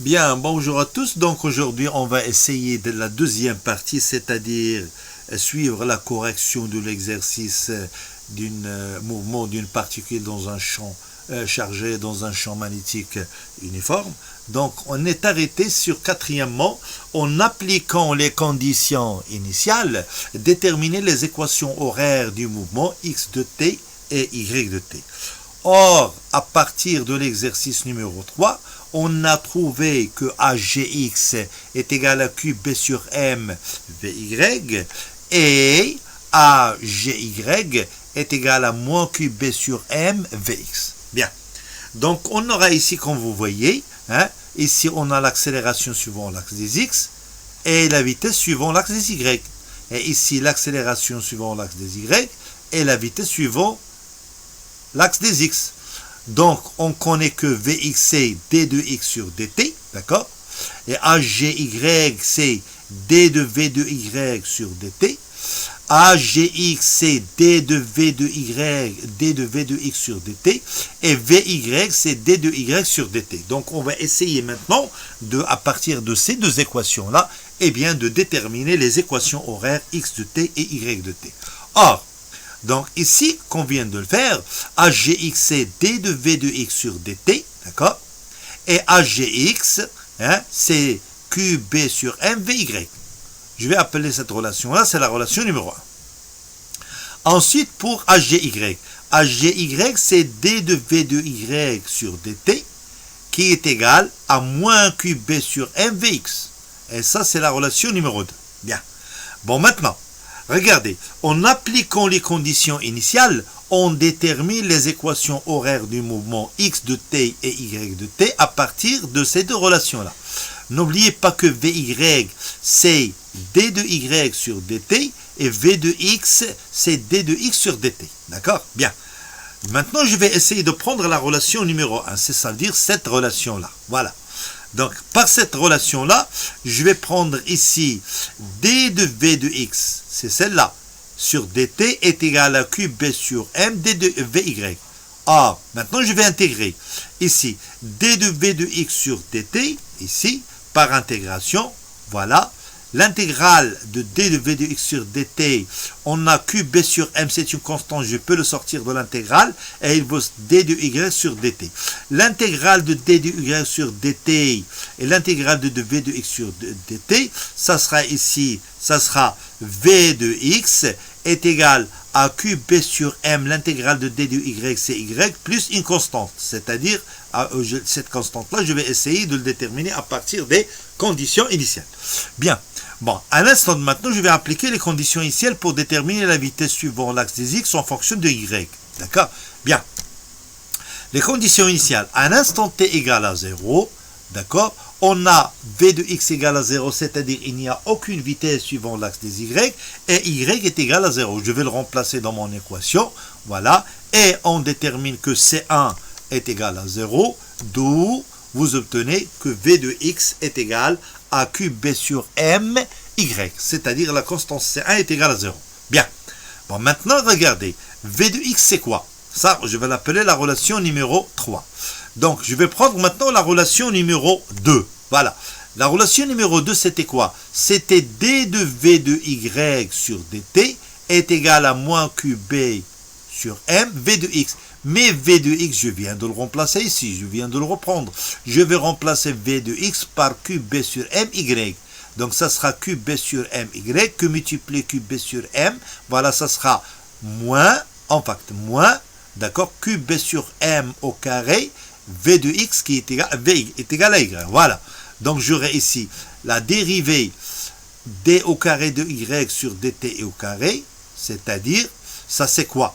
Bien, bonjour à tous. Donc aujourd'hui, on va essayer de la deuxième partie, c'est-à-dire suivre la correction de l'exercice d'un mouvement d'une particule dans un champ chargé dans un champ magnétique uniforme. Donc on est arrêté sur quatrièmement, en appliquant les conditions initiales, déterminer les équations horaires du mouvement x de t et y de t. Or, à partir de l'exercice numéro 3, on a trouvé que AGX est égal à QB sur M VY et AGY est égal à moins QB sur M VX. Bien. Donc, on aura ici, comme vous voyez, ici on a l'accélération suivant l'axe des X et la vitesse suivant l'axe des Y. Et ici, l'accélération suivant l'axe des Y et la vitesse suivant l'axe des X. Donc, on connaît que Vx c'est d de x sur dt, d'accord? Et AGY c'est d de v de y sur dt. AGX c'est d de v de y, d de v de x sur dt. Et VY c'est d de y sur dt. Donc, on va essayer maintenant, à partir de ces deux équations-là, de déterminer les équations horaires x de t et y de t. Or, donc ici, qu'on vient de le faire, AGX c'est d de v de x sur dt, d'accord? Et AGX, c'est QB sur M VY. Je vais appeler cette relation-là, c'est la relation numéro 1. Ensuite, pour AGY, AGY c'est d de v de y sur dt, qui est égal à moins QB sur M VX. Et ça, c'est la relation numéro 2. Bien. Bon, maintenant, regardez, en appliquant les conditions initiales, on détermine les équations horaires du mouvement x de t et y de t à partir de ces deux relations-là. N'oubliez pas que Vy, c'est d de y sur dt et v de x, c'est d de x sur dt. D'accord? Bien. Maintenant, je vais essayer de prendre la relation numéro 1, c'est-à-dire cette relation-là. Voilà. Donc, par cette relation-là, je vais prendre ici d de v de x, c'est celle-là, sur dt est égal à qb sur m d de vy. Ah, maintenant je vais intégrer ici d de v de x sur dt, ici, par intégration, voilà. L'intégrale de d de v de x sur dt, on a qb sur m, c'est une constante, je peux le sortir de l'intégrale, et il vaut d de y sur dt. L'intégrale de d de y sur dt et l'intégrale de v de x sur dt, ça sera ici, ça sera v de x est égal à qb sur m, l'intégrale de d de y, c'est y, plus une constante. C'est-à-dire, cette constante-là, je vais essayer de le déterminer à partir des conditions initiales. Bien. Bon, à l'instant de maintenant, je vais appliquer les conditions initiales pour déterminer la vitesse suivant l'axe des x en fonction de y. D'accord? Bien. Les conditions initiales, à un instant t égale à 0, d'accord? On a v de x égale à 0, c'est-à-dire il n'y a aucune vitesse suivant l'axe des y, et y est égal à 0. Je vais le remplacer dans mon équation, voilà, et on détermine que C1 est égal à 0, d'où vous obtenez que v de x est égal à qb sur m y, c'est-à-dire la constante C1 est égale à 0. Bien. Bon, maintenant, regardez, v de x c'est quoi? Ça, je vais l'appeler la relation numéro 3. Donc, je vais prendre maintenant la relation numéro 2. Voilà. La relation numéro 2, c'était quoi? C'était d de v de y sur dt est égal à moins qb sur m v de x. Mais v de x, je viens de le remplacer ici, je viens de le reprendre. Je vais remplacer v de x par qb sur m y. Donc, ça sera qb sur m y que multiplié qb sur m. Voilà, ça sera moins, en fait, moins, d'accord, qb sur m au carré, v de x qui est égal, v est égal à y. Voilà. Donc, j'aurai ici la dérivée d au carré de y sur dt au carré, c'est-à-dire, ça c'est quoi?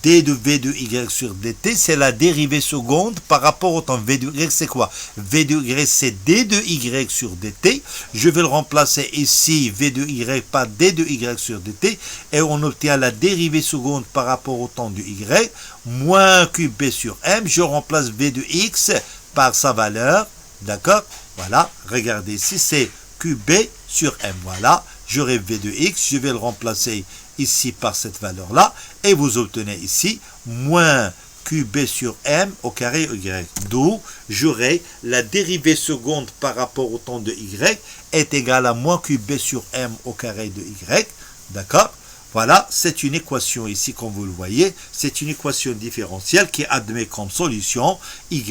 d de v de y sur dt, c'est la dérivée seconde par rapport au temps. V de y, c'est quoi? V de y, c'est d de y sur dt. Je vais le remplacer ici, v de y par d de y sur dt. Et on obtient la dérivée seconde par rapport au temps du y, moins qb sur m. Je remplace v de x par sa valeur. D'accord? Voilà, regardez ici, c'est qb sur m. Voilà, j'aurai v de x, je vais le remplacer ici par cette valeur-là, et vous obtenez ici moins QB sur M au carré Y. D'où j'aurai la dérivée seconde par rapport au temps de Y est égale à moins QB sur M au carré de Y. D'accord? Voilà, c'est une équation ici, comme vous le voyez, c'est une équation différentielle qui admet comme solution y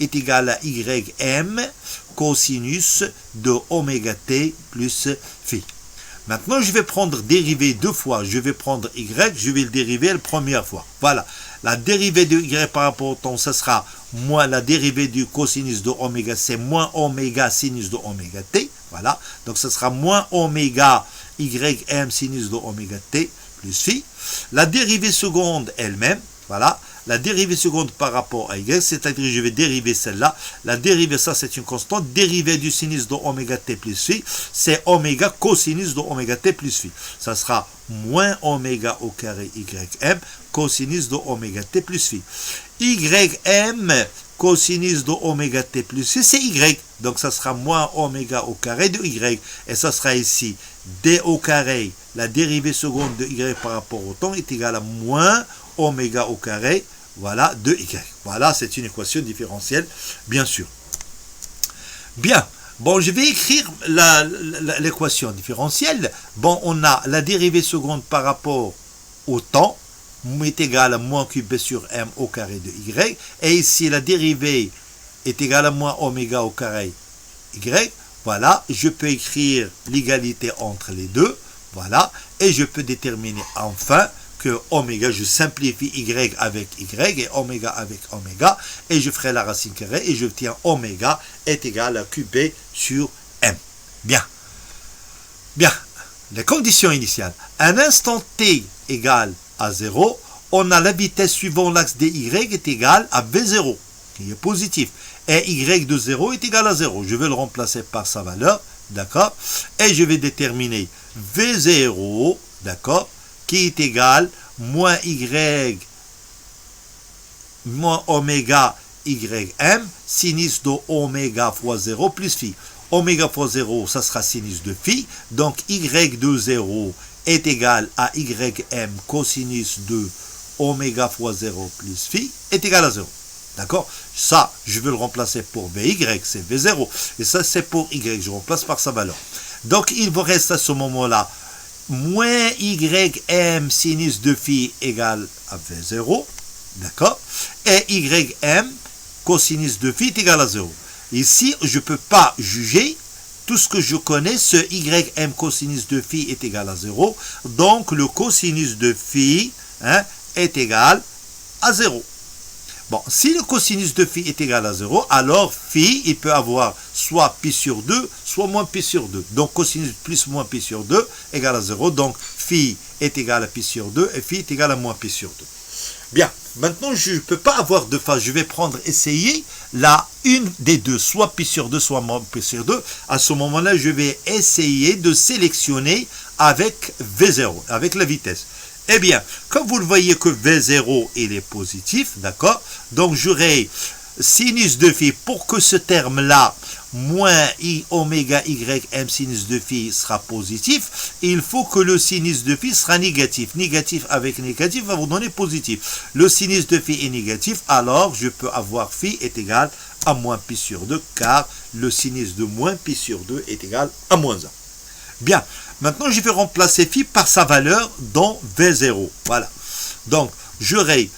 est égal à ym cosinus de oméga t plus phi. Maintenant, je vais prendre dérivée deux fois. Je vais prendre y, je vais le dériver la première fois. Voilà, la dérivée de y par rapport au temps, ce sera moins la dérivée du cosinus de oméga, c'est moins oméga sinus de oméga t. Voilà, donc ce sera moins oméga ym sinus de oméga t plus phi. La dérivée seconde elle-même, voilà, la dérivée seconde par rapport à y, c'est-à-dire je vais dériver celle-là. La dérivée, ça c'est une constante. Dérivée du sinus de oméga t plus phi, c'est oméga cosinus de oméga t plus phi. Ça sera moins oméga au carré ym cosinus de oméga t plus phi. Ym cosinus de oméga t plus phi, c'est y. Donc ça sera moins oméga au carré de y. Et ça sera ici d au carré, la dérivée seconde de y par rapport au temps est égale à moins oméga au carré, voilà, de y. Voilà, c'est une équation différentielle, bien sûr. Bien, bon, je vais écrire l'équation différentielle. Bon, on a la dérivée seconde par rapport au temps, est égale à moins qb sur m au carré de y. Et ici, la dérivée est égale à moins oméga au carré y. Voilà, je peux écrire l'égalité entre les deux. Voilà, et je peux déterminer enfin que oméga, je simplifie y avec y et oméga avec oméga, et je ferai la racine carrée et je tiens oméga est égal à qb sur m. Bien. Bien. Les conditions initiales. Un instant t égale à 0, on a la vitesse suivant l'axe dy est égale à v0, qui est positif. Et y de 0 est égal à 0. Je vais le remplacer par sa valeur, d'accord? Et je vais déterminer v0, d'accord, qui est égal moins y moins oméga ym sinus de oméga fois 0 plus phi. Oméga fois 0, ça sera sinus de phi. Donc y de 0 est égal à ym cosinus de oméga fois 0 plus phi est égal à 0. D'accord? Ça, je vais le remplacer pour vy, c'est v0. Et ça, c'est pour y, je remplace par sa valeur. Donc, il vous reste à ce moment-là moins ym sinus de phi égale à v0. D'accord? Et ym cosinus de phi est égal à 0. Ici, je ne peux pas juger. Tout ce que je connais, ce ym cosinus de phi est égal à 0. Donc, le cosinus de phi est égal à 0. Bon, si le cosinus de phi est égal à 0, alors phi, il peut avoir soit pi sur 2, soit moins pi sur 2. Donc, cosinus plus moins pi sur 2 égale à 0. Donc, phi est égal à pi sur 2 et phi est égal à moins pi sur 2. Bien, maintenant, je ne peux pas avoir de phase. Je vais essayer la une des deux, soit pi sur 2, soit moins pi sur 2. À ce moment-là, je vais essayer de sélectionner avec V0, avec la vitesse. Eh bien, comme vous le voyez que V0, il est positif, d'accord? Donc, j'aurai sinus de phi, pour que ce terme-là, moins i oméga ym sinus de phi sera positif, il faut que le sinus de phi sera négatif. Négatif avec négatif va vous donner positif. Le sinus de phi est négatif, alors je peux avoir phi est égal à moins pi sur 2, car le sinus de moins pi sur 2 est égal à moins 1. Bien, maintenant je vais remplacer phi par sa valeur dans V0. Voilà. Donc, j'aurai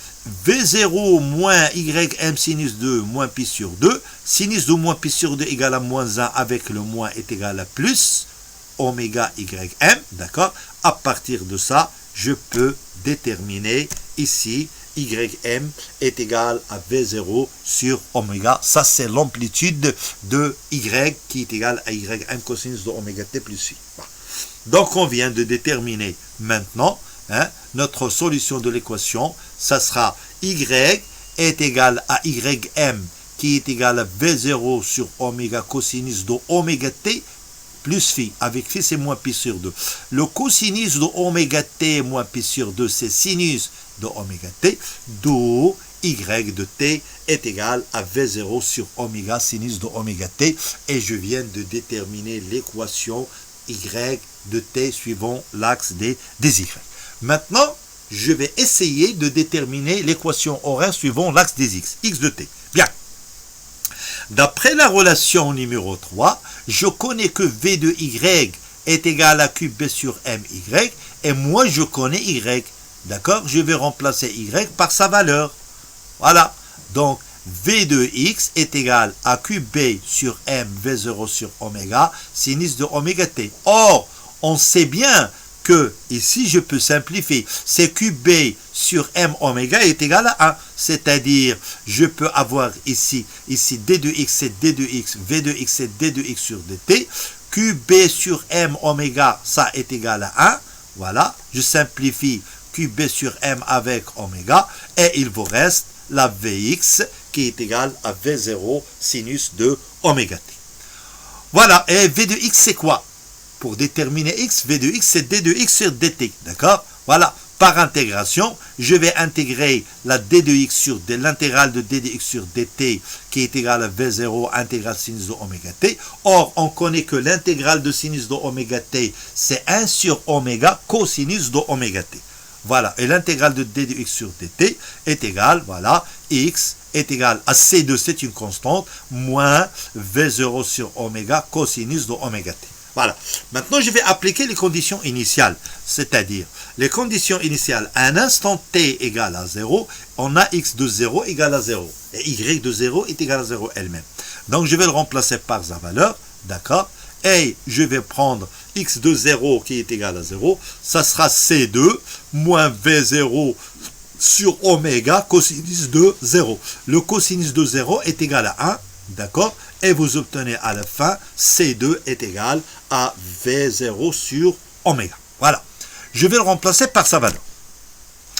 V0 moins ym sinus de moins pi sur 2. Sinus de moins pi sur 2 égale à moins 1 avec le moins est égal à plus oméga ym. D'accord? À partir de ça, je peux déterminer ici ym est égal à V0 sur oméga. Ça, c'est l'amplitude de y qui est égal à ym cosinus de oméga t plus phi. Donc, on vient de déterminer maintenant notre solution de l'équation. Ça sera y est égal à ym qui est égal à V0 sur oméga cosinus de oméga t plus phi. Avec phi, c'est moins pi sur 2. Le cosinus de oméga t moins pi sur 2, c'est sinus de oméga t, d'où y de t est égal à V0 sur oméga sinus de oméga t. Et je viens de déterminer l'équation y de t suivant l'axe des y. Maintenant, je vais essayer de déterminer l'équation horaire suivant l'axe des x, x de t. Bien. D'après la relation numéro 3, je connais que v de y est égal à cube b sur my, et moi je connais y. D'accord? Je vais remplacer y par sa valeur. Voilà. Donc, v de x est égal à cube b sur m v0 sur oméga sinus de oméga t. Or, on sait bien que ici je peux simplifier. C'est cube b sur m oméga est égal à 1. C'est-à-dire, je peux avoir ici d de x c'est d de x, v de x c'est d de x sur dt. Cube b sur m oméga, ça est égal à 1. Voilà, je simplifie cube b sur m avec oméga. Et il vous reste la Vx qui est égale à V0 sinus de oméga t. Voilà, et V de x c'est quoi? Pour déterminer x, V de x c'est d de x sur dt, d'accord? Voilà, par intégration, je vais intégrer la d de x sur l'intégrale de d de x sur dt qui est égale à V0 intégrale sinus de oméga t. Or, on connaît que l'intégrale de sinus de oméga t c'est 1 sur oméga cosinus de oméga t. Voilà, et l'intégrale de d de x sur dt est égale, voilà, x est égal à C2, c'est une constante, moins V0 sur oméga cosinus de oméga t. Voilà, maintenant je vais appliquer les conditions initiales, c'est-à-dire les conditions initiales, à un instant t égale à 0, on a x de 0 égale à 0, et y de 0 est égal à 0 elle-même. Donc je vais le remplacer par sa valeur, d'accord? Et je vais prendre x de 0 qui est égal à 0, ça sera C2 moins V0 sur oméga cosinus de 0. Le cosinus de 0 est égal à 1, d'accord? Et vous obtenez à la fin C2 est égal à V0 sur oméga. Voilà. Je vais le remplacer par sa valeur.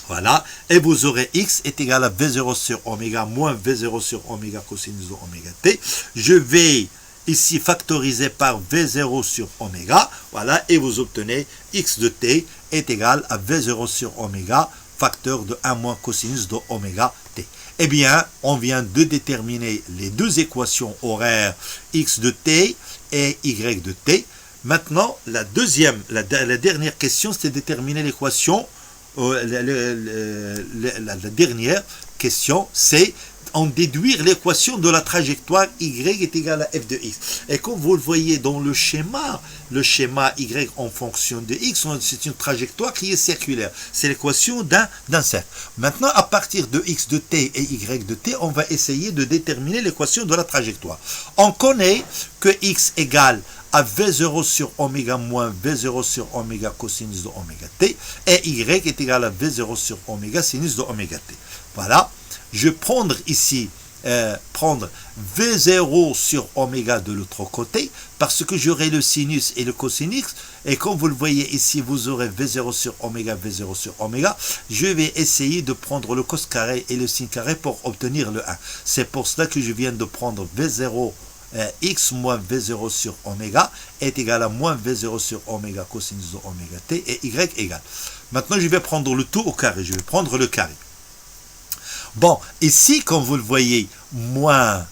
Voilà. Et vous aurez x est égal à V0 sur oméga moins V0 sur oméga cosinus de oméga t. Je vais ici factorisé par V0 sur oméga, voilà, et vous obtenez x de t est égal à V0 sur oméga, facteur de 1 moins cosinus de oméga t. Eh bien, on vient de déterminer les deux équations horaires x de t et y de t. Maintenant, la dernière question, c'est de déterminer l'équation, la dernière question, c'est en déduire l'équation de la trajectoire y est égal à f de x. Et comme vous le voyez dans le schéma y en fonction de x, c'est une trajectoire qui est circulaire. C'est l'équation d'un cercle. Maintenant, à partir de x de t et y de t, on va essayer de déterminer l'équation de la trajectoire. On connaît que x égale à V0 sur oméga moins V0 sur oméga cosinus de oméga t, et y est égal à V0 sur oméga sinus de oméga t. Voilà. Je vais prendre ici, V0 sur oméga de l'autre côté, parce que j'aurai le sinus et le cosinus, et comme vous le voyez ici, vous aurez V0 sur oméga, V0 sur oméga. Je vais essayer de prendre le cos carré et le sin carré pour obtenir le 1. C'est pour cela que je viens de prendre V0 x moins V0 sur oméga est égal à moins V0 sur oméga cosinus de oméga t et y égale. Maintenant, je vais prendre le tout au carré. Je vais prendre le carré. Bon, ici, comme vous le voyez, moins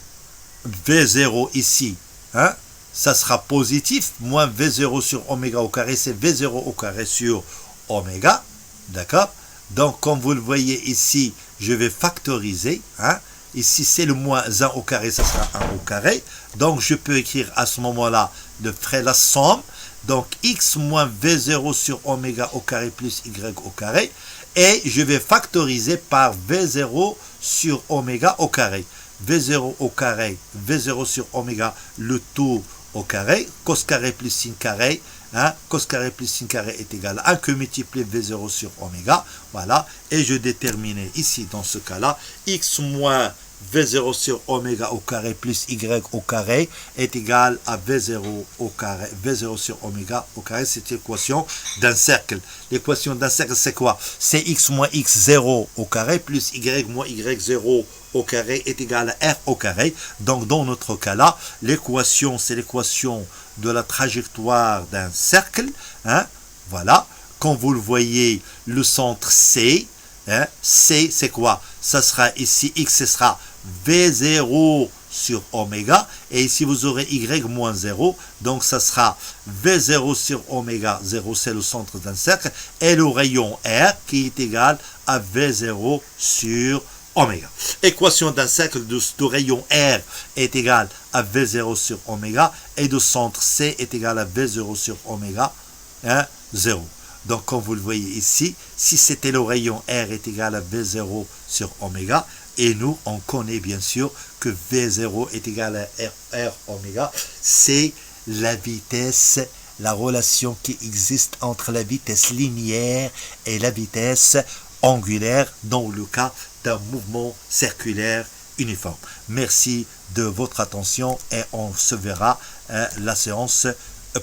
V0 ici, hein, ça sera positif, moins V0 sur oméga au carré, c'est V0 au carré sur oméga, d'accord? Donc, comme vous le voyez ici, je vais factoriser, hein, ici c'est le moins 1 au carré, ça sera 1 au carré, donc je peux écrire à ce moment-là, je ferai la somme, donc x moins V0 sur oméga au carré plus y au carré, et je vais factoriser par V0 sur oméga au carré. V0 au carré, V0 sur oméga, le tout au carré, cos carré plus sin carré, hein, cos carré plus sin carré est égal à 1 que multiplié V0 sur oméga, voilà, et je détermine ici, dans ce cas-là, x moins V0 sur oméga au carré plus y au carré est égal à V0 au carré, V0 sur oméga au carré, c'est l'équation d'un cercle. L'équation d'un cercle, c'est quoi? C'est x moins x0 au carré plus y moins y0 au carré est égal à r au carré. Donc, dans notre cas-là, l'équation, c'est l'équation de la trajectoire d'un cercle. Hein, voilà. Quand vous le voyez, le centre C, hein, C, c'est quoi? Ça sera ici, x, ce sera V0 sur oméga. Et ici, vous aurez y moins 0. Donc, ça sera V0 sur oméga. 0, c'est le centre d'un cercle. Et le rayon R qui est égal à V0 sur oméga. Équation d'un cercle de rayon R est égale à V0 sur oméga. Et de centre C est égal à V0 sur oméga. 0. Donc, comme vous le voyez ici, si c'était le rayon R est égal à V0 sur oméga, et nous, on connaît bien sûr que V0 est égal à R oméga, c'est la vitesse, la relation qui existe entre la vitesse linéaire et la vitesse angulaire dans le cas d'un mouvement circulaire uniforme. Merci de votre attention et on se verra la séance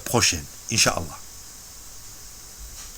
prochaine. Inch'Allah.